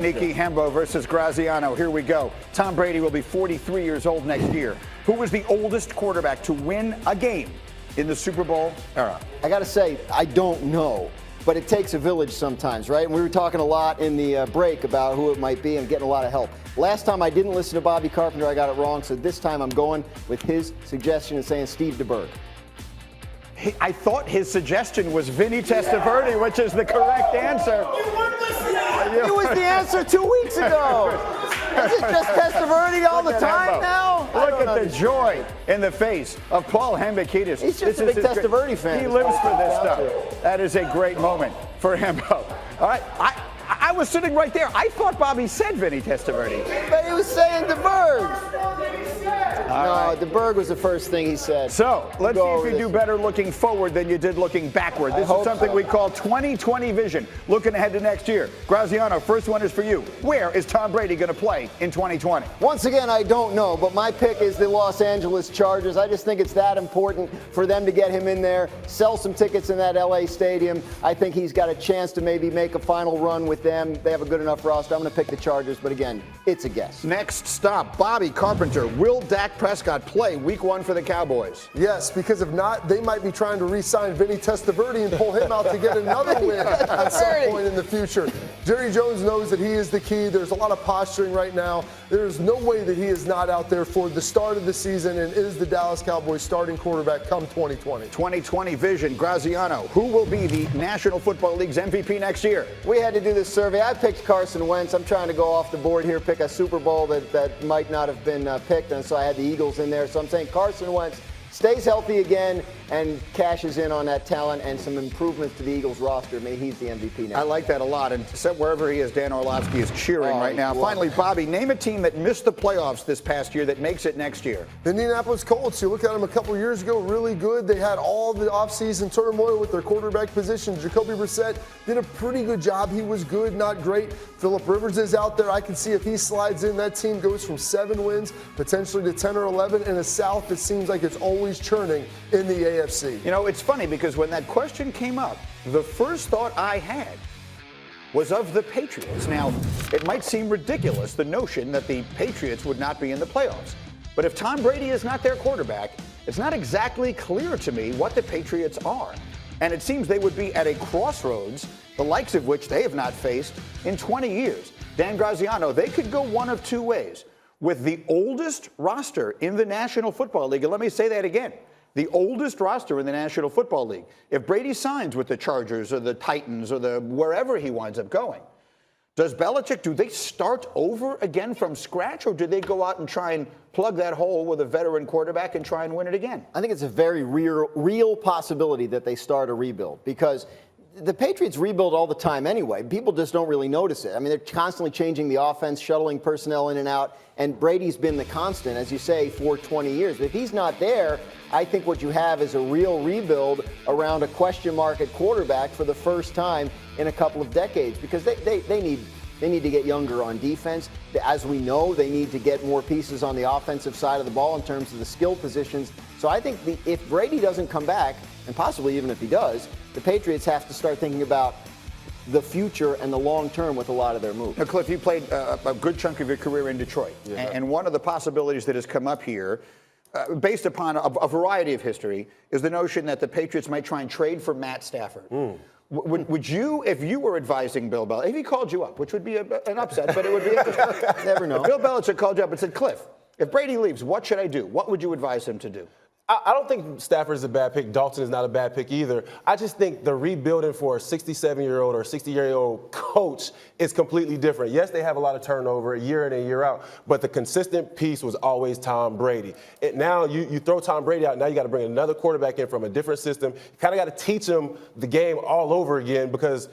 Nicky Hembo versus Graziano. Here we go. Tom Brady will be 43 years old next year. Who was the oldest quarterback to win a game in the Super Bowl era? I got to say, I don't know. But it takes a village sometimes, right? And we were talking a lot in the break about who it might be and getting a lot of help. Last time I didn't listen to Bobby Carpenter, I got it wrong. So this time I'm going with his suggestion and saying Steve DeBerg. I thought his suggestion was Vinny Testaverde, which is the correct answer. You weren't listening. It was the answer 2 weeks ago. Is it just Testaverde all the time now? Look at the joy in the face of Paul Hembekitis. He's just a big Testaverde fan. He lives for this stuff. That is a great moment for Hembo. All right, I was sitting right there. I thought Bobby said Vinny Testaverde. But he was saying DeBerg. No, DeBerg was the first thing he said. So let's see if you do better looking forward than you did looking backward. This is something we call 2020 vision. Looking ahead to next year. Graziano, first one is for you. Where is Tom Brady going to play in 2020? Once again, I don't know, but my pick is the Los Angeles Chargers. I just think it's that important for them to get him in there, sell some tickets in that LA stadium. I think he's got a chance to maybe make a final run with them. They have a good enough roster. I'm going to pick the Chargers, but again, it's a guess. Next stop, Bobby Carpenter. Will Dak Prescott play week 1 for the Cowboys? Yes, because if not, they might be trying to re-sign Vinny Testaverde and pull him out to get another win at some point in the future. Jerry Jones knows that he is the key. There's a lot of posturing right now. There's no way that he is not out there for the start of the season and is the Dallas Cowboys starting quarterback come 2020. 2020 vision. Graziano, who will be the National Football League's MVP next year? We had to do this survey. I picked Carson Wentz. I'm trying to go off the board here, pick a Super Bowl that might not have been picked, and so I had the Eagles in there. So I'm saying Carson Wentz stays healthy again and cashes in on that talent and some improvements to the Eagles roster. Maybe he's the MVP now. I like that a lot. And wherever he is, Dan Orlovsky is cheering right now. Finally, Bobby, name a team that missed the playoffs this past year that makes it next year. The Indianapolis Colts. You look at them a couple years ago, really good. They had all the offseason turmoil with their quarterback position. Jacoby Brissett did a pretty good job. He was good, not great. Phillip Rivers is out there. I can see if he slides in, that team goes from 7 wins potentially to 10 or 11. In the South, it seems like it's always churning in the AFC. You know, it's funny because when that question came up, the first thought I had was of the Patriots. Now, it might seem ridiculous, the notion that the Patriots would not be in the playoffs. But if Tom Brady is not their quarterback, it's not exactly clear to me what the Patriots are. And it seems they would be at a crossroads, the likes of which they have not faced in 20 years. Dan Graziano, they could go one of two ways. With the oldest roster in the National Football League, and let me say that again, the oldest roster in the National Football League. If Brady signs with the Chargers or the Titans or wherever he winds up going, does Belichick, do they start over again from scratch, or do they go out and try and plug that hole with a veteran quarterback and try and win it again? I think it's a very real possibility that they start a rebuild because the Patriots rebuild all the time anyway. People just don't really notice it. I mean, they're constantly changing the offense, shuttling personnel in and out, and Brady's been the constant, as you say, for 20 years. But if he's not there, I think what you have is a real rebuild around a question mark at quarterback for the first time in a couple of decades because they need to get younger on defense. As we know, they need to get more pieces on the offensive side of the ball in terms of the skill positions. So I think if Brady doesn't come back, and possibly even if he does, the Patriots have to start thinking about the future and the long term with a lot of their moves. Now, Cliff, you played a good chunk of your career in Detroit. Yeah. And one of the possibilities that has come up here, based upon a variety of history, is the notion that the Patriots might try and trade for Matt Stafford. Would you, if you were advising Bill Belichick, if he called you up, which would be an upset, but it would be interesting. Never know. If Bill Belichick called you up and said, Cliff, if Brady leaves, what should I do? What would you advise him to do? I don't think Stafford is a bad pick. Dalton is not a bad pick either. I just think the rebuilding for a 67-year-old or 60-year-old coach is completely different. Yes, they have a lot of turnover year in and year out, but the consistent piece was always Tom Brady. And now you throw Tom Brady out, now you got to bring another quarterback in from a different system. You kind of got to teach him the game all over again because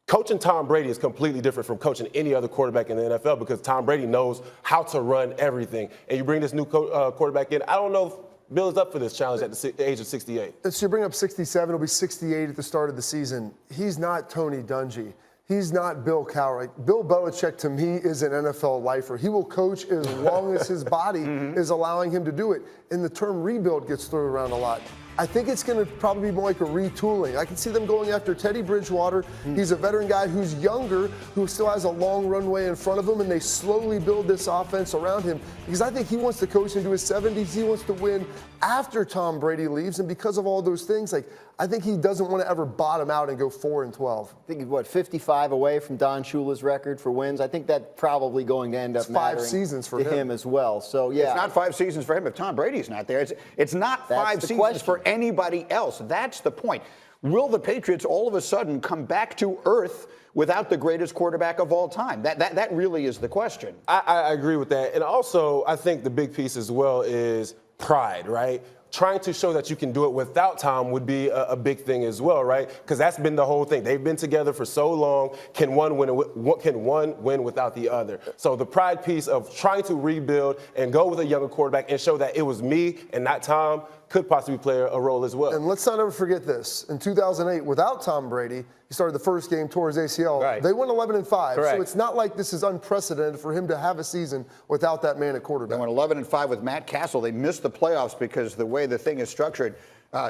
coaching Tom Brady is completely different from coaching any other quarterback in the NFL because Tom Brady knows how to run everything. And you bring this new quarterback in, I don't know if Bill is up for this challenge at the age of 68. So you bring up 67, he'll be 68 at the start of the season. He's not Tony Dungy. He's not Bill Cowher. Bill Belichick, to me, is an NFL lifer. He will coach as long as his body is allowing him to do it. And the term rebuild gets thrown around a lot. I think it's going to probably be more like a retooling. I can see them going after Teddy Bridgewater. He's a veteran guy who's younger, who still has a long runway in front of him, and they slowly build this offense around him because I think he wants to coach into his 70s. He wants to win after Tom Brady leaves, and because of all those things, I think he doesn't want to ever bottom out and go 4-12. I think he's 55 away from Don Shula's record for wins. I think that's probably going to end up mattering 5 seasons for him as well. So yeah, it's not 5 seasons for him if Tom Brady's not there. It's not That's 5 the seasons question. for anybody else. That's the point. Will the Patriots all of a sudden come back to earth without the greatest quarterback of all time? That really is the question. I agree with that. And also, I think the big piece as well is pride, right? Trying to show that you can do it without Tom would be a big thing as well, right? Because that's been the whole thing. They've been together for so long. Can one win without the other? So the pride piece of trying to rebuild and go with a younger quarterback and show that it was me and not Tom could possibly play a role as well. And let's not ever forget this. In 2008, without Tom Brady, he started the first game, tore his ACL. Right. They went 11-5. Correct. So it's not like this is unprecedented for him to have a season without that man at quarterback. They went 11-5 with Matt Castle. They missed the playoffs because the way the thing is structured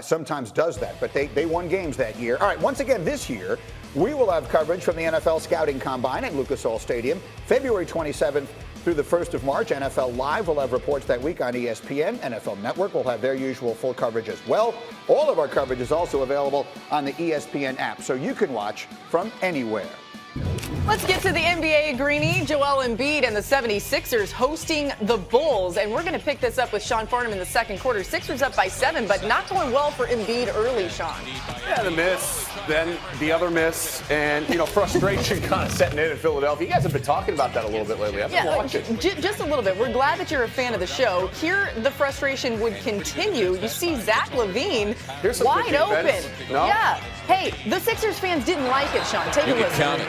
sometimes does that. But they won games that year. All right, once again this year, we will have coverage from the NFL Scouting Combine at Lucas Oil Stadium, February 27th through the 1st of March. NFL Live will have reports that week on ESPN. NFL Network will have their usual full coverage as well. All of our coverage is also available on the ESPN app, so you can watch from anywhere. Let's get to the NBA, Greeny. Joel Embiid and the 76ers hosting the Bulls. And we're going to pick this up with Sean Farnham in the second quarter. Sixers up by 7, but not going well for Embiid early, Sean. Yeah, the miss, then the other miss, and, frustration kind of setting in Philadelphia. You guys have been talking about that a little bit lately. I've been watching. Just a little bit. We're glad that you're a fan of the show. Here, the frustration would continue. You see Zach LaVine Here's some wide quick open. defense. No? Yeah. Hey, the Sixers fans didn't like it, Sean. Take a listen. Count it.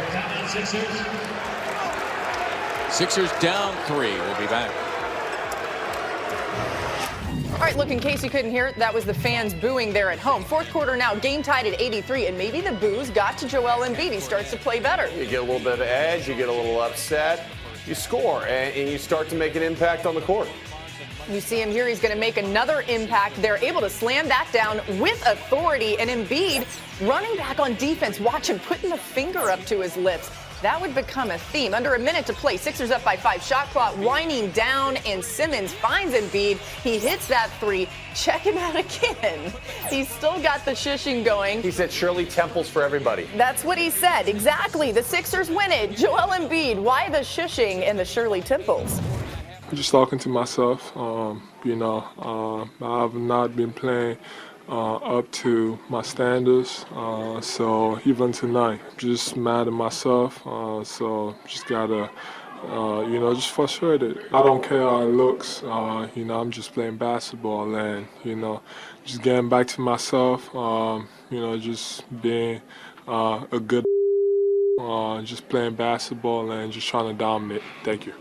Sixers down 3. We'll be back. All right, look, in case you couldn't hear it, that was the fans booing there at home. Fourth quarter now, game tied at 83, and maybe the boos got to Joel Embiid. He starts to play better. You get a little bit of edge, you get a little upset, you score, and you start to make an impact on the court. You see him here. He's going to make another impact. They're able to slam that down with authority. And Embiid running back on defense. Watch him putting the finger up to his lips. That would become a theme. Under a minute to play. Sixers up by 5. Shot clock winding down. And Simmons finds Embiid. He hits that 3. Check him out again. He's still got the shushing going. He said Shirley Temples for everybody. That's what he said. Exactly. The Sixers win it. Joel Embiid. Why the shushing and the Shirley Temples? I'm just talking to myself. I have not been playing up to my standards. So even tonight, just mad at myself. So just gotta, just frustrated. I don't care how it looks. I'm just playing basketball and, just getting back to myself. Just being a good, just playing basketball and just trying to dominate. Thank you.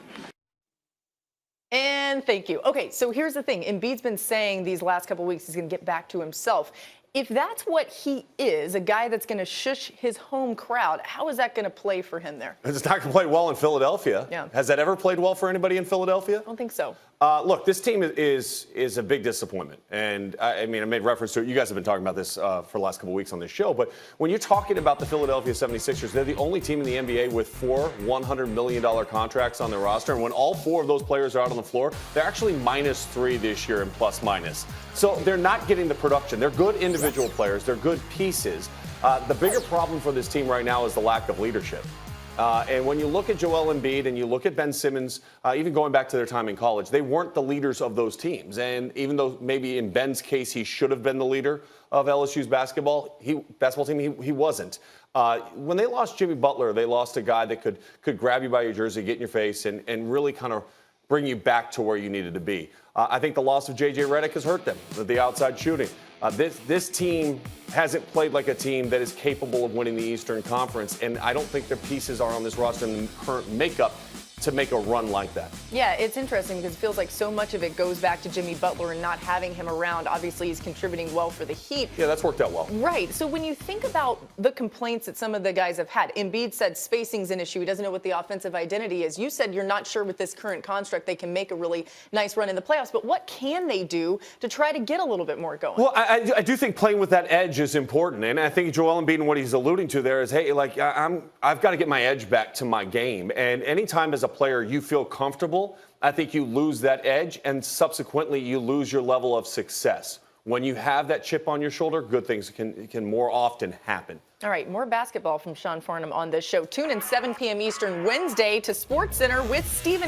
And thank you. Okay, so here's the thing. Embiid's been saying these last couple of weeks he's going to get back to himself. If that's what he is, a guy that's going to shush his home crowd, how is that going to play for him there? It's not going to play well in Philadelphia. Yeah. Has that ever played well for anybody in Philadelphia? I don't think so. Look, this team is a big disappointment. And I made reference to it. You guys have been talking about this for the last couple of weeks on this show. But when you're talking about the Philadelphia 76ers, they're the only team in the NBA with 4 $100 million contracts on their roster. And when all 4 of those players are out on the floor, they're actually -3 this year in plus minus. So they're not getting the production. They're good individual players. They're good pieces. The bigger problem for this team right now is the lack of leadership. And when you look at Joel Embiid and you look at Ben Simmons, even going back to their time in college, they weren't the leaders of those teams. And even though maybe in Ben's case he should have been the leader of LSU's basketball team, he wasn't. When they lost Jimmy Butler, they lost a guy that could grab you by your jersey, get in your face, and really kind of bring you back to where you needed to be. I think the loss of J.J. Redick has hurt them, the outside shooting. This team hasn't played like a team that is capable of winning the Eastern Conference, and I don't think their pieces are on this roster in the current makeup to make a run like that. Yeah, it's interesting because it feels like so much of it goes back to Jimmy Butler and not having him around. Obviously, he's contributing well for the Heat. Yeah, that's worked out well. Right. So when you think about the complaints that some of the guys have had, Embiid said spacing's an issue. He doesn't know what the offensive identity is. You said you're not sure with this current construct they can make a really nice run in the playoffs. But what can they do to try to get a little bit more going? Well, I do think playing with that edge is important. And I think Joel Embiid and what he's alluding to there is, hey, like I've got to get my edge back to my game. And anytime as a player you feel comfortable, I think you lose that edge and subsequently you lose your level of success. When you have that chip on your shoulder, good things can more often happen. All right, more basketball from Sean Farnham on this show. Tune in 7 p.m. Eastern Wednesday to SportsCenter with Stephen